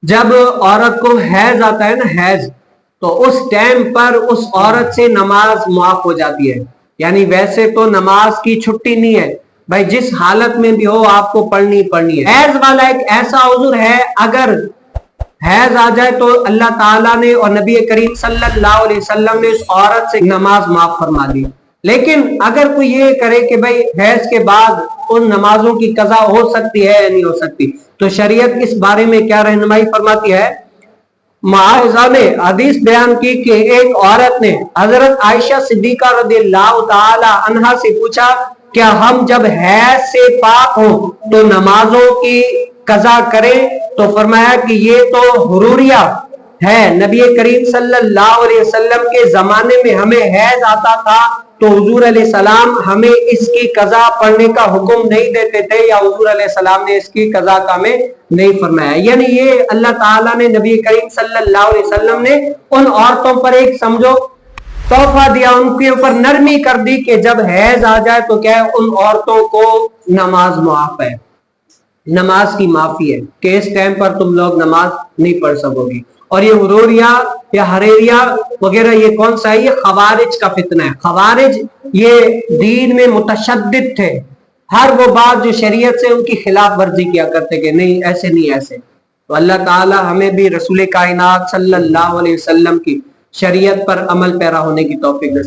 جب عورت کو حیض آتا ہے نا، حیض، تو اس ٹائم پر اس عورت سے نماز معاف ہو جاتی ہے. یعنی ویسے تو نماز کی چھٹی نہیں ہے بھائی، جس حالت میں بھی ہو آپ کو پڑھنی پڑھنی ہے. حیض والا ایک ایسا عذر ہے، اگر حیض آ جائے تو اللہ تعالیٰ نے اور نبی کریم صلی اللہ علیہ وسلم نے اس عورت سے نماز معاف فرما دی. لیکن اگر کوئی یہ کرے کہ بھائی حیض کے بعد ان نمازوں کی قضا ہو سکتی ہے یا نہیں ہو سکتی، تو شریعت اس بارے میں کیا رہنمائی فرماتی ہے؟ معاوضہ نے حدیث بیان کی کہ ایک عورت نے حضرت عائشہ صدیقہ رضی اللہ تعالی عنہا سے پوچھا کیا ہم جب حیض سے پاک ہوں تو نمازوں کی قضا کریں؟ تو فرمایا کہ یہ تو حروریہ ہے، نبی کریم صلی اللہ علیہ وسلم کے زمانے میں ہمیں حیض آتا تھا تو حضور علیہ السلام ہمیں اس کی قضا پڑھنے کا حکم نہیں دیتے تھے، یا حضور علیہ السلام نے اس کی قضا کا ہمیں نہیں فرمایا. یعنی یہ اللہ تعالیٰ نے نبی کریم صلی اللہ علیہ وسلم نے ان عورتوں پر ایک سمجھو تحفہ دیا، ان کے اوپر نرمی کر دی کہ جب حیض آ جائے تو کیا ہے، ان عورتوں کو نماز معاف ہے، نماز کی معافی ہے کہ اس ٹائم پر تم لوگ نماز نہیں پڑھ سکو گی. اور یہ حروریہ یا حریریہ وغیرہ یہ کون سا ہے؟ یہ خوارج کا فتنہ ہے. خوارج یہ دین میں متشدد تھے، ہر وہ بات جو شریعت سے ان کی خلاف ورزی کیا کرتے کہ نہیں ایسے نہیں ایسے. تو اللہ تعالی ہمیں بھی رسول کائنات صلی اللہ علیہ وسلم کی شریعت پر عمل پیرا ہونے کی توفیق نصیب